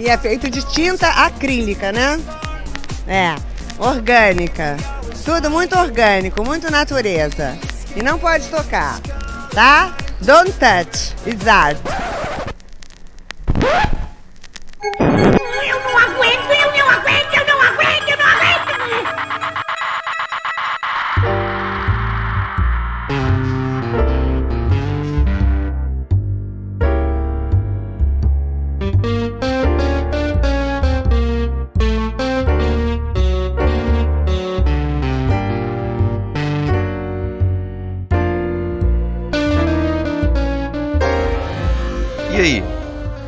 E é feito de tinta acrílica, né? É, orgânica. Tudo muito orgânico, muito natureza. E não pode tocar, tá? Don't touch, it's art. Eu não aguento, eu não aguento, eu não aguento, eu não aguento! E aí,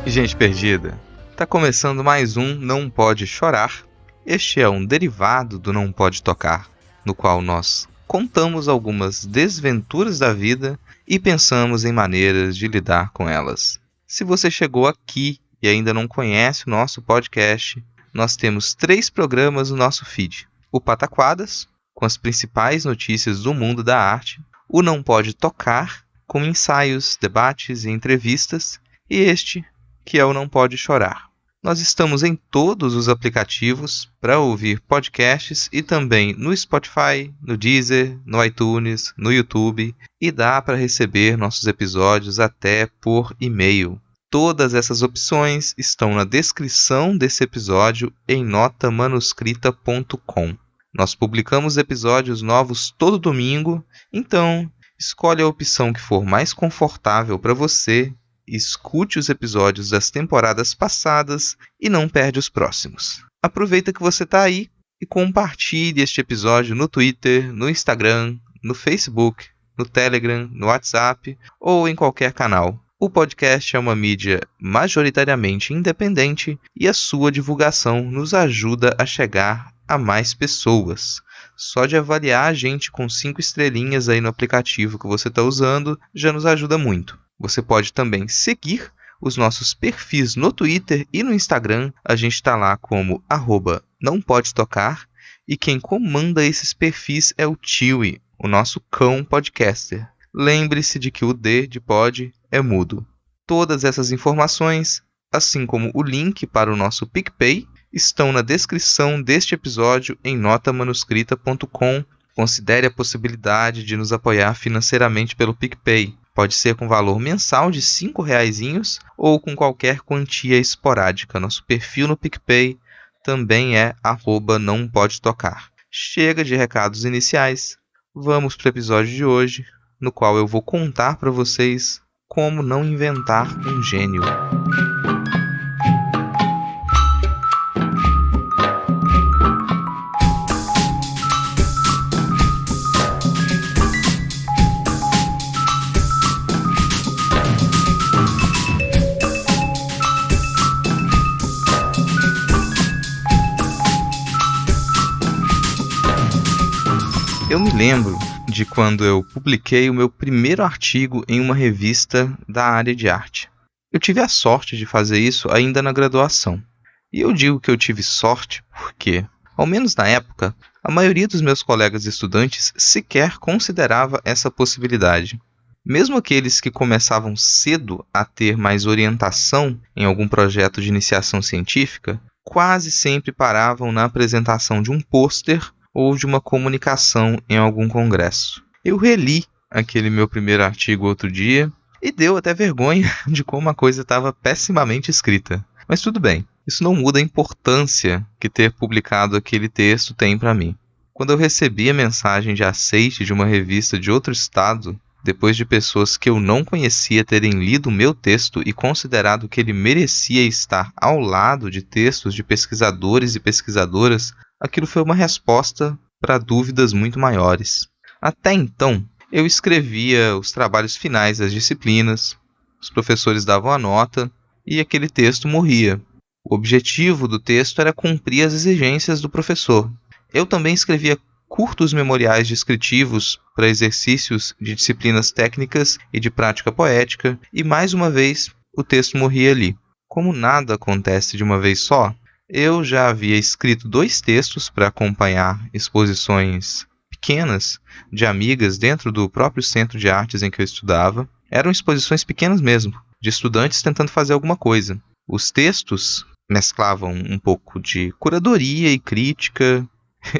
gente perdida? Tá começando mais um Não Pode Chorar. Este é um derivado do Não Pode Tocar, no qual nós contamos algumas desventuras da vida e pensamos em maneiras de lidar com elas. Se você chegou aqui e ainda não conhece o nosso podcast, nós temos 3 programas no nosso feed. O Pataquadas, com as principais notícias do mundo da arte. O Não Pode Tocar, com ensaios, debates e entrevistas. E este, que é o Não Pode Chorar. Nós estamos em todos os aplicativos para ouvir podcasts e também no Spotify, no Deezer, no iTunes, no YouTube, e dá para receber nossos episódios até por e-mail. Todas essas opções estão na descrição desse episódio em notamanuscrita.com. Nós publicamos episódios novos todo domingo, então escolhe a opção que for mais confortável para você. Escute os episódios das temporadas passadas e não perde os próximos. Aproveita que você está aí e compartilhe este episódio no Twitter, no Instagram, no Facebook, no Telegram, no WhatsApp ou em qualquer canal. O podcast é uma mídia majoritariamente independente e a sua divulgação nos ajuda a chegar a mais pessoas. Só de avaliar a gente com 5 estrelinhas aí no aplicativo que você está usando já nos ajuda muito. Você pode também seguir os nossos perfis no Twitter e no Instagram. A gente está lá como @nãopodetocar. E quem comanda esses perfis é o Tiwi, o nosso cão podcaster. Lembre-se de que o D de pod é mudo. Todas essas informações, assim como o link para o nosso PicPay, estão na descrição deste episódio em notamanuscrita.com. Considere a possibilidade de nos apoiar financeiramente pelo PicPay. Pode ser com valor mensal de R$5 ou com qualquer quantia esporádica. Nosso perfil no PicPay também é @nãopodetocar. Chega de recados iniciais. Vamos para o episódio de hoje, no qual eu vou contar para vocês como não inventar um gênio. Eu me lembro de quando eu publiquei o meu primeiro artigo em uma revista da área de arte. Eu tive a sorte de fazer isso ainda na graduação. E eu digo que eu tive sorte porque, ao menos na época, a maioria dos meus colegas estudantes sequer considerava essa possibilidade. Mesmo aqueles que começavam cedo a ter mais orientação em algum projeto de iniciação científica, quase sempre paravam na apresentação de um pôster ou de uma comunicação em algum congresso. Eu reli aquele meu primeiro artigo outro dia e deu até vergonha de como a coisa estava pessimamente escrita. Mas tudo bem, isso não muda a importância que ter publicado aquele texto tem para mim. Quando eu recebi a mensagem de aceite de uma revista de outro estado, depois de pessoas que eu não conhecia terem lido o meu texto e considerado que ele merecia estar ao lado de textos de pesquisadores e pesquisadoras, aquilo foi uma resposta para dúvidas muito maiores. Até então, eu escrevia os trabalhos finais das disciplinas, os professores davam a nota e aquele texto morria. O objetivo do texto era cumprir as exigências do professor. Eu também escrevia curtos memoriais descritivos para exercícios de disciplinas técnicas e de prática poética, e mais uma vez o texto morria ali. Como nada acontece de uma vez só, eu já havia escrito 2 textos para acompanhar exposições pequenas de amigas dentro do próprio centro de artes em que eu estudava. Eram exposições pequenas mesmo, de estudantes tentando fazer alguma coisa. Os textos mesclavam um pouco de curadoria e crítica.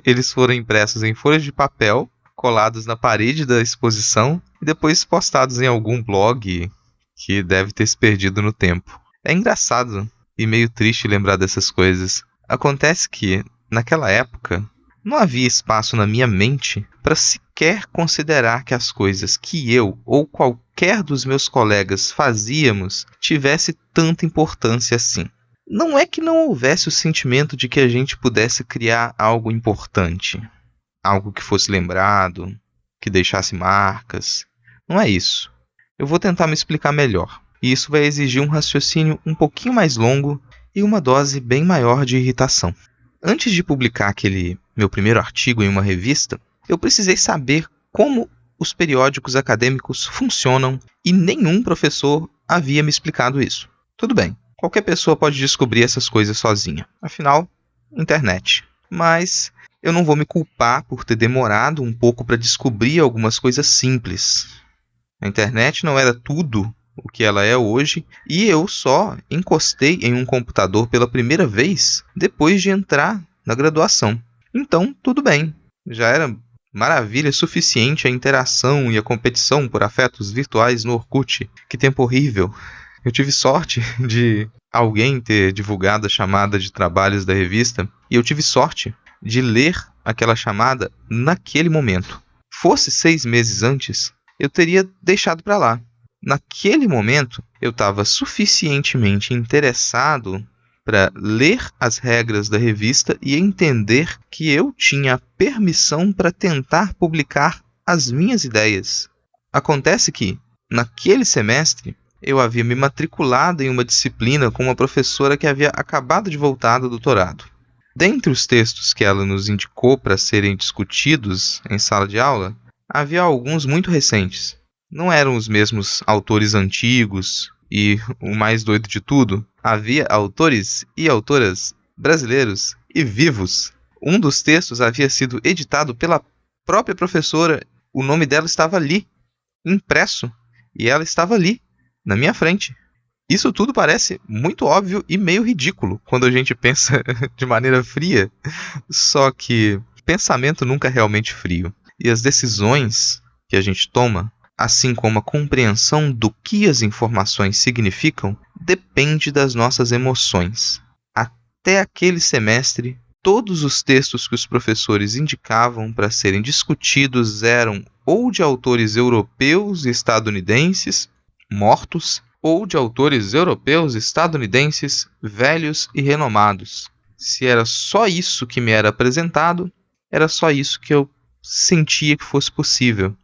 Eles foram impressos em folhas de papel, colados na parede da exposição e depois postados em algum blog que deve ter se perdido no tempo. É engraçado e meio triste lembrar dessas coisas. Acontece que, naquela época, não havia espaço na minha mente para sequer considerar que as coisas que eu ou qualquer dos meus colegas fazíamos tivesse tanta importância assim. Não é que não houvesse o sentimento de que a gente pudesse criar algo importante, algo que fosse lembrado, que deixasse marcas. Não é isso. Eu vou tentar me explicar melhor, e isso vai exigir um raciocínio um pouquinho mais longo e uma dose bem maior de irritação. Antes de publicar aquele meu primeiro artigo em uma revista, eu precisei saber como os periódicos acadêmicos funcionam e nenhum professor havia me explicado isso. Tudo bem, qualquer pessoa pode descobrir essas coisas sozinha. Afinal, internet. Mas eu não vou me culpar por ter demorado um pouco para descobrir algumas coisas simples. A internet não era tudo o que ela é hoje, e eu só encostei em um computador pela primeira vez depois de entrar na graduação. Então, tudo bem. Já era maravilha suficiente a interação e a competição por afetos virtuais no Orkut. Que tempo horrível. Eu tive sorte de alguém ter divulgado a chamada de trabalhos da revista, e eu tive sorte de ler aquela chamada naquele momento. Fosse 6 meses antes, eu teria deixado para lá. Naquele momento, eu estava suficientemente interessado para ler as regras da revista e entender que eu tinha permissão para tentar publicar as minhas ideias. Acontece que, naquele semestre, eu havia me matriculado em uma disciplina com uma professora que havia acabado de voltar do doutorado. Dentre os textos que ela nos indicou para serem discutidos em sala de aula, havia alguns muito recentes. Não eram os mesmos autores antigos e, o mais doido de tudo, havia autores e autoras brasileiros e vivos. Um dos textos havia sido editado pela própria professora. O nome dela estava ali, impresso, e ela estava ali, na minha frente. Isso tudo parece muito óbvio e meio ridículo quando a gente pensa de maneira fria. Só que pensamento nunca é realmente frio. E as decisões que a gente toma, assim como a compreensão do que as informações significam, depende das nossas emoções. Até aquele semestre, todos os textos que os professores indicavam para serem discutidos eram ou de autores europeus e estadunidenses mortos, ou de autores europeus e estadunidenses velhos e renomados. Se era só isso que me era apresentado, era só isso que eu sentia que fosse possível.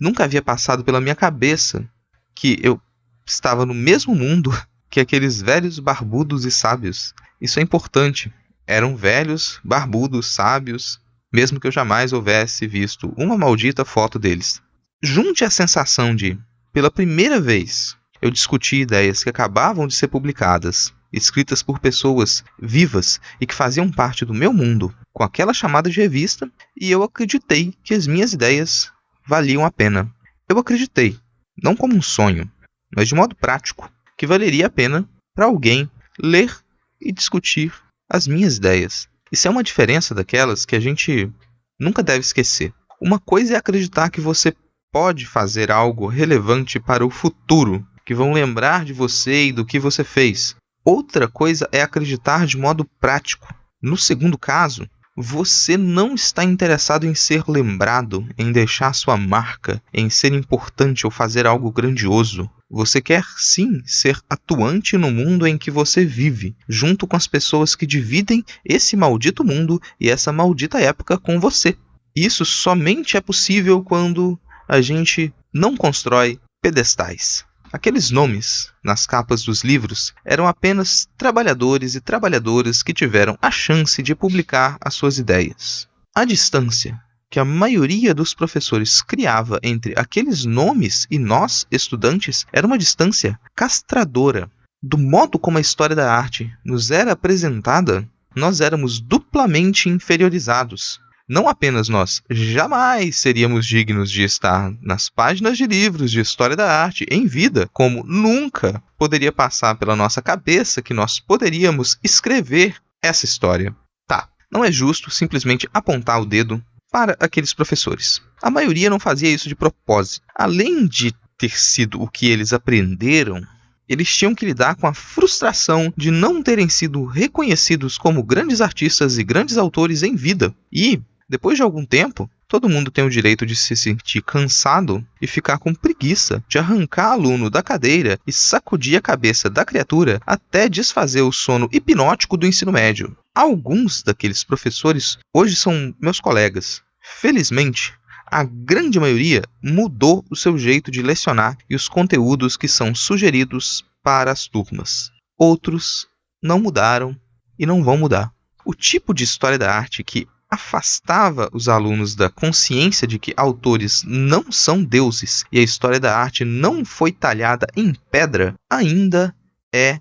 Nunca havia passado pela minha cabeça que eu estava no mesmo mundo que aqueles velhos barbudos e sábios. Isso é importante. Eram velhos, barbudos, sábios, mesmo que eu jamais houvesse visto uma maldita foto deles. Junte a sensação de, pela primeira vez, eu discuti ideias que acabavam de ser publicadas, escritas por pessoas vivas e que faziam parte do meu mundo, com aquela chamada de revista, e eu acreditei que as minhas ideias valiam a pena. Eu acreditei, não como um sonho, mas de modo prático, que valeria a pena para alguém ler e discutir as minhas ideias. Isso é uma diferença daquelas que a gente nunca deve esquecer. Uma coisa é acreditar que você pode fazer algo relevante para o futuro, que vão lembrar de você e do que você fez. Outra coisa é acreditar de modo prático. No segundo caso, você não está interessado em ser lembrado, em deixar sua marca, em ser importante ou fazer algo grandioso. Você quer sim ser atuante no mundo em que você vive, junto com as pessoas que dividem esse maldito mundo e essa maldita época com você. Isso somente é possível quando a gente não constrói pedestais. Aqueles nomes nas capas dos livros eram apenas trabalhadores e trabalhadoras que tiveram a chance de publicar as suas ideias. A distância que a maioria dos professores criava entre aqueles nomes e nós, estudantes, era uma distância castradora. Do modo como a história da arte nos era apresentada, nós éramos duplamente inferiorizados. não apenas nós jamais seríamos dignos de estar nas páginas de livros de história da arte em vida, como nunca poderia passar pela nossa cabeça que nós poderíamos escrever essa história. Tá, não é justo simplesmente apontar o dedo para aqueles professores. A maioria não fazia isso de propósito. Além de ter sido o que eles aprenderam, eles tinham que lidar com a frustração de não terem sido reconhecidos como grandes artistas e grandes autores em vida. E, depois de algum tempo, todo mundo tem o direito de se sentir cansado e ficar com preguiça de arrancar aluno da cadeira e sacudir a cabeça da criatura até desfazer o sono hipnótico do ensino médio. Alguns daqueles professores hoje são meus colegas. Felizmente, a grande maioria mudou o seu jeito de lecionar e os conteúdos que são sugeridos para as turmas. Outros não mudaram e não vão mudar. O tipo de história da arte que afastava os alunos da consciência de que autores não são deuses e a história da arte não foi talhada em pedra, ainda é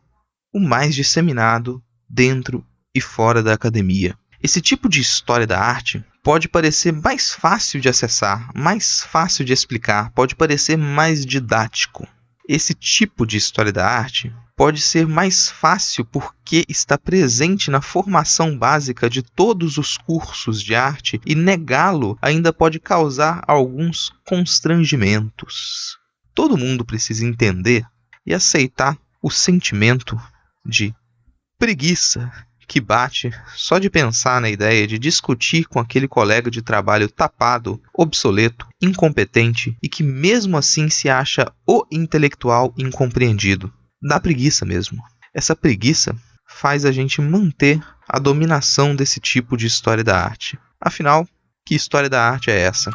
o mais disseminado dentro e fora da academia. Esse tipo de história da arte pode parecer mais fácil de acessar, mais fácil de explicar, pode parecer mais didático. Esse tipo de história da arte pode ser mais fácil porque está presente na formação básica de todos os cursos de arte e negá-lo ainda pode causar alguns constrangimentos. Todo mundo precisa entender e aceitar o sentimento de preguiça que bate só de pensar na ideia de discutir com aquele colega de trabalho tapado, obsoleto, incompetente e que mesmo assim se acha o intelectual incompreendido. Dá preguiça mesmo. Essa preguiça faz a gente manter a dominação desse tipo de história da arte. Afinal, que história da arte é essa?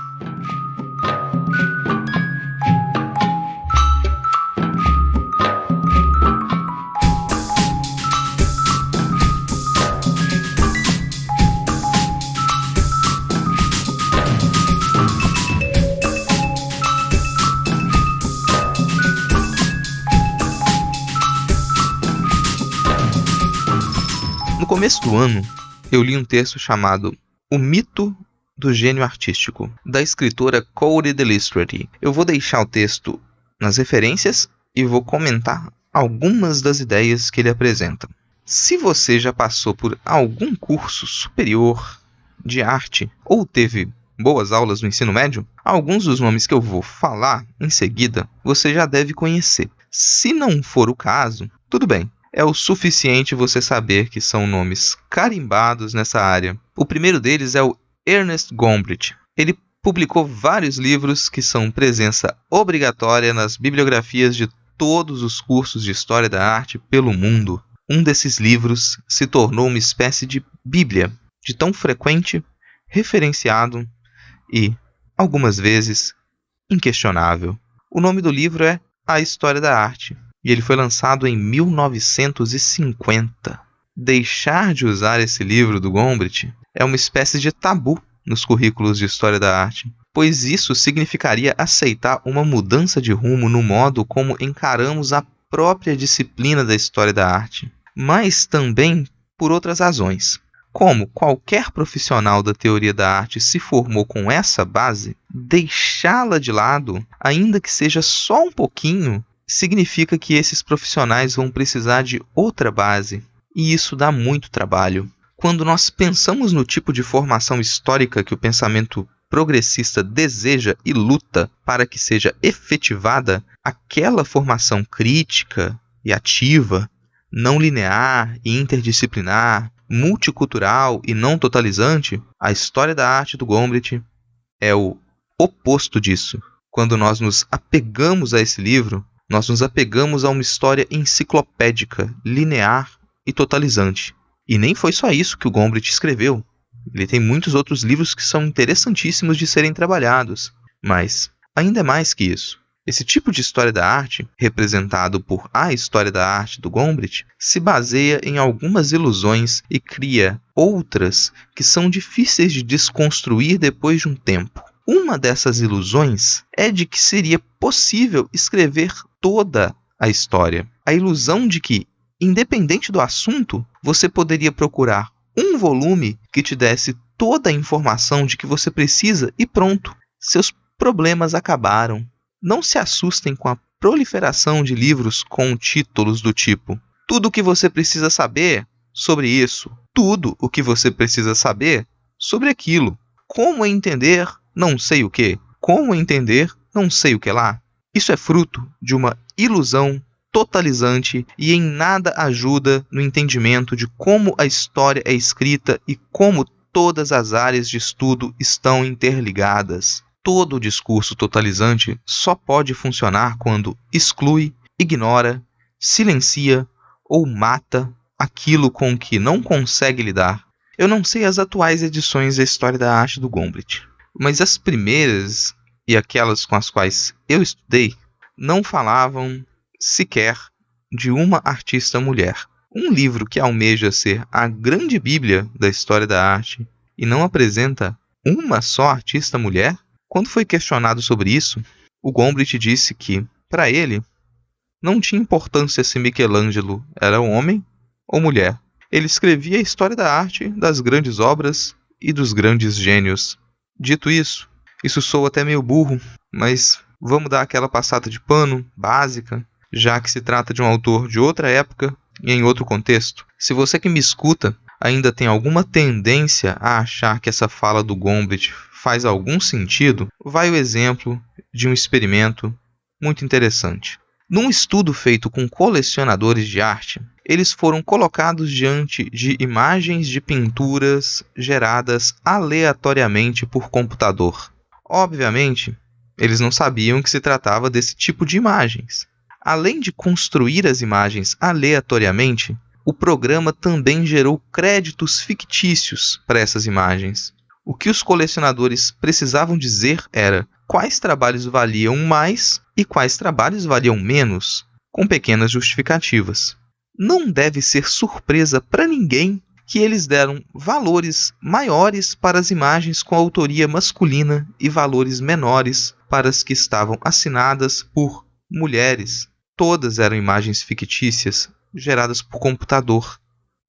No começo do ano, eu li um texto chamado O Mito do Gênio Artístico, da escritora Cory Delistratty. Eu vou deixar o texto nas referências e vou comentar algumas das ideias que ele apresenta. Se você já passou por algum curso superior de arte ou teve boas aulas no ensino médio, alguns dos nomes que eu vou falar em seguida você já deve conhecer. Se não for o caso, tudo bem. É o suficiente você saber que são nomes carimbados nessa área. O primeiro deles é o Ernest Gombrich. Ele publicou vários livros que são presença obrigatória nas bibliografias de todos os cursos de História da Arte pelo mundo. Um desses livros se tornou uma espécie de bíblia, de tão frequente, referenciado e, algumas vezes, inquestionável. O nome do livro é A História da Arte. E ele foi lançado em 1950. Deixar de usar esse livro do Gombrich é uma espécie de tabu nos currículos de História da Arte, pois isso significaria aceitar uma mudança de rumo no modo como encaramos a própria disciplina da História da Arte, mas também por outras razões. Como qualquer profissional da teoria da arte se formou com essa base, deixá-la de lado, ainda que seja só um pouquinho, significa que esses profissionais vão precisar de outra base, e isso dá muito trabalho. Quando nós pensamos no tipo de formação histórica que o pensamento progressista deseja e luta para que seja efetivada, aquela formação crítica e ativa, não linear e interdisciplinar, multicultural e não totalizante, a História da Arte do Gombrich é o oposto disso. Quando nós nos apegamos a esse livro, nós nos apegamos a uma história enciclopédica, linear e totalizante. E nem foi só isso que o Gombrich escreveu. Ele tem muitos outros livros que são interessantíssimos de serem trabalhados. Mas, ainda é mais que isso. Esse tipo de história da arte, representado por A História da Arte do Gombrich, se baseia em algumas ilusões e cria outras que são difíceis de desconstruir depois de um tempo. Uma dessas ilusões é de que seria possível escrever toda a história. A ilusão de que, independente do assunto, você poderia procurar um volume que te desse toda a informação de que você precisa e pronto, seus problemas acabaram. Não se assustem com a proliferação de livros com títulos do tipo "Tudo o que você precisa saber sobre isso", "Tudo o que você precisa saber sobre aquilo", "Como entender não sei o que", "Como entender não sei o que lá". Isso é fruto de uma ilusão totalizante e em nada ajuda no entendimento de como a história é escrita e como todas as áreas de estudo estão interligadas. Todo o discurso totalizante só pode funcionar quando exclui, ignora, silencia ou mata aquilo com que não consegue lidar. Eu não sei as atuais edições da História da Arte do Gombrich, mas as primeiras e aquelas com as quais eu estudei não falavam sequer de uma artista mulher. Um livro que almeja ser a grande bíblia da história da arte e não apresenta uma só artista mulher? Quando foi questionado sobre isso, o Gombrich disse que, para ele, não tinha importância se Michelangelo era homem ou mulher. Ele escrevia a história da arte, das grandes obras e dos grandes gênios. Dito isso soa até meio burro, mas vamos dar aquela passada de pano básica, já que se trata de um autor de outra época e em outro contexto. Se você que me escuta ainda tem alguma tendência a achar que essa fala do Gombrich faz algum sentido, vai o exemplo de um experimento muito interessante. Num estudo feito com colecionadores de arte, eles foram colocados diante de imagens de pinturas geradas aleatoriamente por computador. Obviamente, eles não sabiam que se tratava desse tipo de imagens. Além de construir as imagens aleatoriamente, o programa também gerou créditos fictícios para essas imagens. O que os colecionadores precisavam dizer era quais trabalhos valiam mais e quais trabalhos valiam menos, com pequenas justificativas. Não deve ser surpresa para ninguém que eles deram valores maiores para as imagens com autoria masculina e valores menores para as que estavam assinadas por mulheres. Todas eram imagens fictícias, geradas por computador.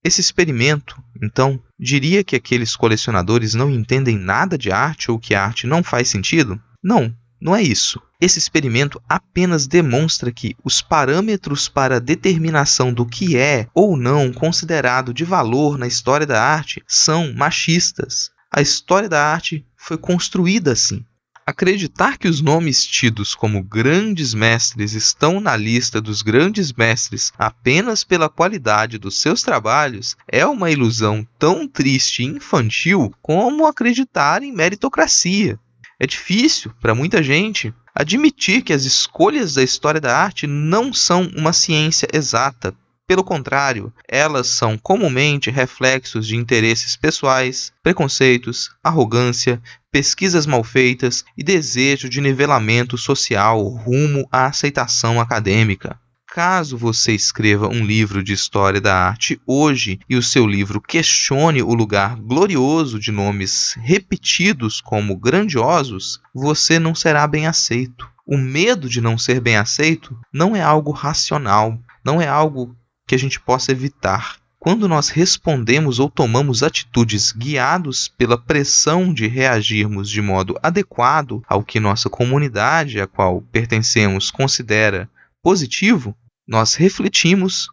Esse experimento, então, diria que aqueles colecionadores não entendem nada de arte ou que a arte não faz sentido? Não, não é isso. Esse experimento apenas demonstra que os parâmetros para a determinação do que é ou não considerado de valor na história da arte são machistas. A história da arte foi construída assim. Acreditar que os nomes tidos como grandes mestres estão na lista dos grandes mestres apenas pela qualidade dos seus trabalhos é uma ilusão tão triste e infantil como acreditar em meritocracia. É difícil, para muita gente, admitir que as escolhas da história da arte não são uma ciência exata. Pelo contrário, elas são comumente reflexos de interesses pessoais, preconceitos, arrogância, pesquisas mal feitas e desejo de nivelamento social rumo à aceitação acadêmica. Caso você escreva um livro de história da arte hoje e o seu livro questione o lugar glorioso de nomes repetidos como grandiosos, você não será bem aceito. O medo de não ser bem aceito não é algo racional, não é algo que a gente possa evitar. Quando nós respondemos ou tomamos atitudes guiados pela pressão de reagirmos de modo adequado ao que nossa comunidade a qual pertencemos considera positivo, nós refletimos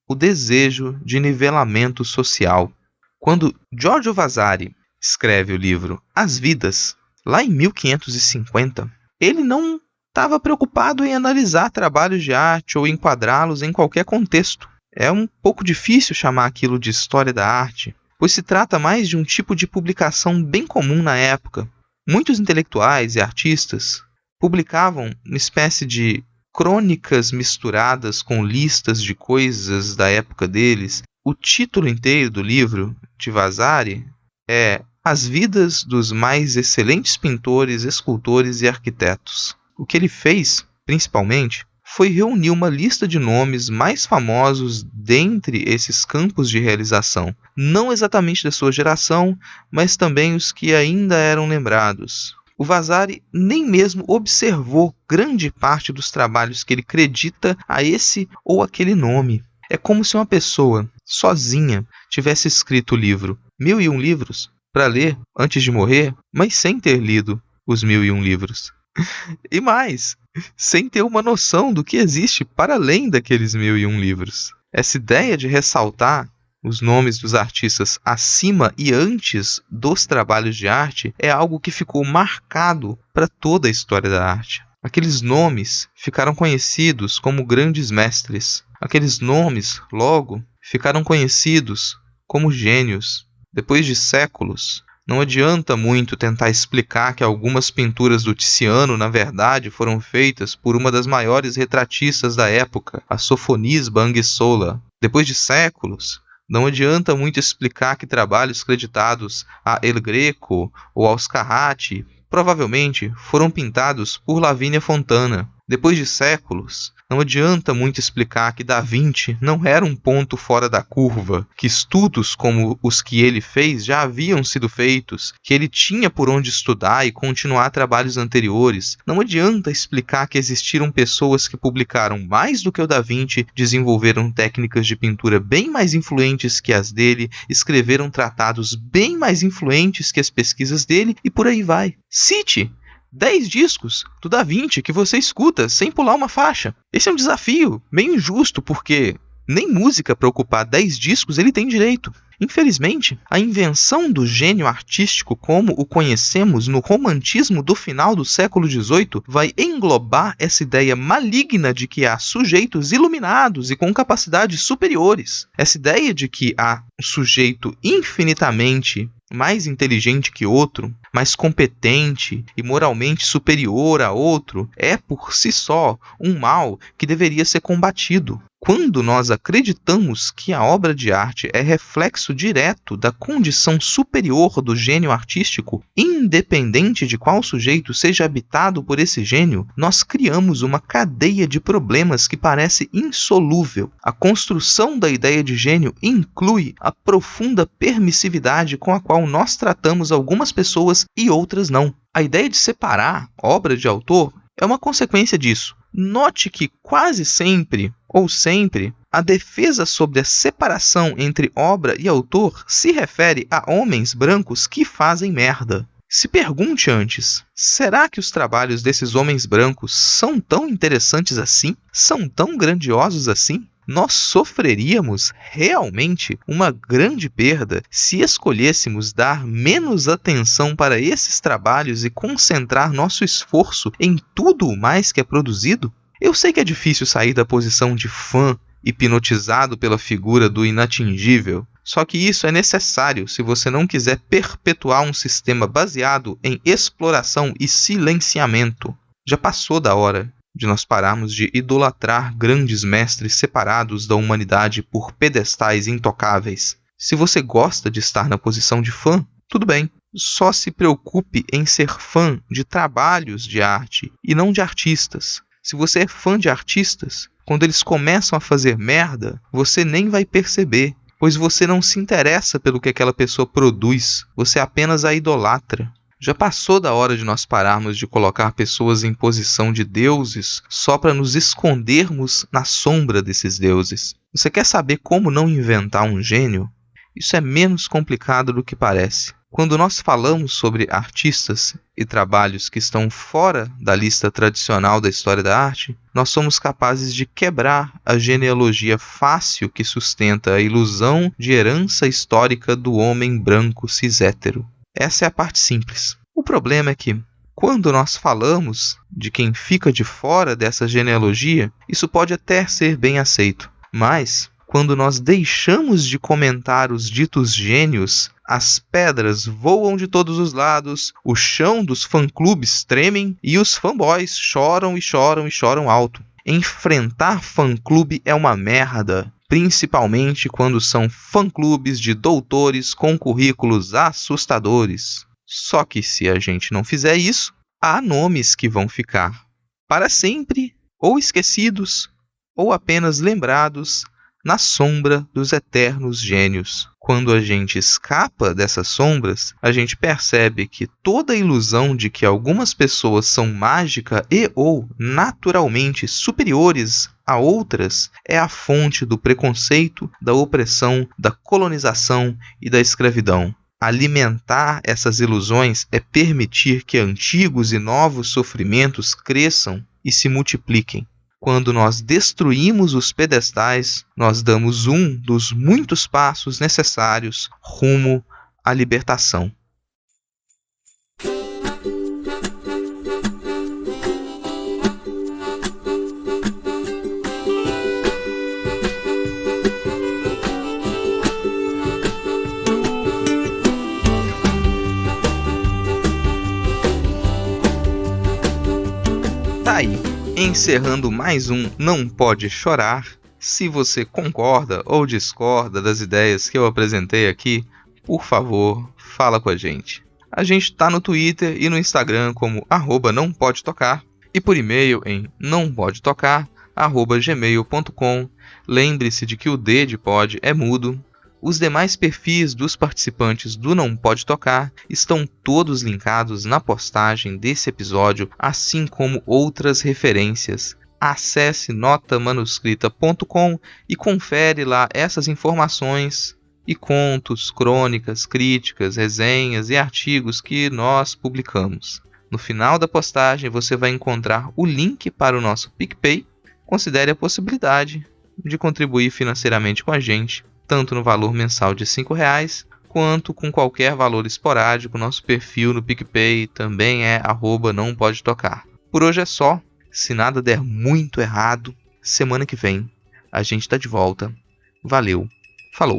o desejo de nivelamento social. Quando Giorgio Vasari escreve o livro As Vidas, lá em 1550, ele não estava preocupado em analisar trabalhos de arte ou enquadrá-los em qualquer contexto. É um pouco difícil chamar aquilo de história da arte, pois se trata mais de um tipo de publicação bem comum na época. Muitos intelectuais e artistas publicavam uma espécie de crônicas misturadas com listas de coisas da época deles. O título inteiro do livro de Vasari é As Vidas dos Mais Excelentes Pintores, Escultores e Arquitetos. O que ele fez, principalmente, foi reunir uma lista de nomes mais famosos dentre esses campos de realização, não exatamente da sua geração, mas também os que ainda eram lembrados. O Vasari nem mesmo observou grande parte dos trabalhos que ele acredita a esse ou aquele nome. É como se uma pessoa, sozinha, tivesse escrito o livro 1001 livros para ler antes de morrer, mas sem ter lido os 1001 livros. E mais, sem ter uma noção do que existe para além daqueles 1001 livros. Essa ideia de ressaltar os nomes dos artistas acima e antes dos trabalhos de arte é algo que ficou marcado para toda a história da arte. Aqueles nomes ficaram conhecidos como grandes mestres. Aqueles nomes, logo, ficaram conhecidos como gênios. Depois de séculos, não adianta muito tentar explicar que algumas pinturas do Tiziano, na verdade, foram feitas por uma das maiores retratistas da época, a Sofonisba Anguissola. Depois de séculos, não adianta muito explicar que trabalhos creditados a El Greco ou aos Carracci provavelmente foram pintados por Lavínia Fontana. Depois de séculos, não adianta muito explicar que Da Vinci não era um ponto fora da curva, que estudos como os que ele fez já haviam sido feitos, que ele tinha por onde estudar e continuar trabalhos anteriores. Não adianta explicar que existiram pessoas que publicaram mais do que o Da Vinci, desenvolveram técnicas de pintura bem mais influentes que as dele, escreveram tratados bem mais influentes que as pesquisas dele e por aí vai. Cite 10 discos do Da Vinci que você escuta sem pular uma faixa. Esse é um desafio meio injusto, porque nem música para ocupar 10 discos ele tem direito. Infelizmente, a invenção do gênio artístico como o conhecemos no romantismo do final do século XVIII vai englobar essa ideia maligna de que há sujeitos iluminados e com capacidades superiores. Essa ideia de que há um sujeito infinitamente mais inteligente que outro, mais competente e moralmente superior a outro, é por si só um mal que deveria ser combatido. Quando nós acreditamos que a obra de arte é reflexo direto da condição superior do gênio artístico, independente de qual sujeito seja habitado por esse gênio, nós criamos uma cadeia de problemas que parece insolúvel. A construção da ideia de gênio inclui a profunda permissividade com a qual nós tratamos algumas pessoas e outras não. A ideia de separar obra de autor é uma consequência disso. Note que quase sempre, ou sempre, a defesa sobre a separação entre obra e autor se refere a homens brancos que fazem merda. Se pergunte antes, será que os trabalhos desses homens brancos são tão interessantes assim? São tão grandiosos assim? Nós sofreríamos realmente uma grande perda se escolhêssemos dar menos atenção para esses trabalhos e concentrar nosso esforço em tudo o mais que é produzido? Eu sei que é difícil sair da posição de fã hipnotizado pela figura do inatingível, só que isso é necessário se você não quiser perpetuar um sistema baseado em exploração e silenciamento. Já passou da hora de nós pararmos de idolatrar grandes mestres separados da humanidade por pedestais intocáveis. Se você gosta de estar na posição de fã, tudo bem. Só se preocupe em ser fã de trabalhos de arte e não de artistas. Se você é fã de artistas, quando eles começam a fazer merda, você nem vai perceber, pois você não se interessa pelo que aquela pessoa produz, você apenas a idolatra. Já passou da hora de nós pararmos de colocar pessoas em posição de deuses só para nos escondermos na sombra desses deuses. Você quer saber como não inventar um gênio? Isso é menos complicado do que parece. Quando nós falamos sobre artistas e trabalhos que estão fora da lista tradicional da história da arte, nós somos capazes de quebrar a genealogia fácil que sustenta a ilusão de herança histórica do homem branco cis-hétero. Essa é a parte simples. O problema é que, quando nós falamos de quem fica de fora dessa genealogia, isso pode até ser bem aceito. Mas, quando nós deixamos de comentar os ditos gênios, as pedras voam de todos os lados, o chão dos fã-clubes tremem e os fanboys choram e choram e choram alto. Enfrentar fã-clube é uma merda. Principalmente quando são fã-clubes de doutores com currículos assustadores. Só que se a gente não fizer isso, há nomes que vão ficar para sempre, ou esquecidos, ou apenas lembrados na sombra dos eternos gênios. Quando a gente escapa dessas sombras, a gente percebe que toda a ilusão de que algumas pessoas são mágica e ou naturalmente superiores a outras é a fonte do preconceito, da opressão, da colonização e da escravidão. Alimentar essas ilusões é permitir que antigos e novos sofrimentos cresçam e se multipliquem. Quando nós destruímos os pedestais, nós damos um dos muitos passos necessários rumo à libertação. Tá aí, encerrando mais um Não Pode Chorar. Se você concorda ou discorda das ideias que eu apresentei aqui, por favor, fala com a gente. A gente tá no Twitter e no Instagram como @nãopodetocar e por e-mail em nãopodetocar@gmail.com. Lembre-se de que o D de pod é mudo. Os demais perfis dos participantes do Não Pode Tocar estão todos linkados na postagem desse episódio, assim como outras referências. Acesse notamanuscrita.com e confere lá essas informações e contos, crônicas, críticas, resenhas e artigos que nós publicamos. No final da postagem você vai encontrar o link para o nosso PicPay. Considere a possibilidade de contribuir financeiramente com a gente, tanto no valor mensal de R$5, quanto com qualquer valor esporádico. Nosso perfil no PicPay também é @nãopodetocar. Por hoje é só. Se nada der muito errado, semana que vem a gente tá de volta. Valeu, falou!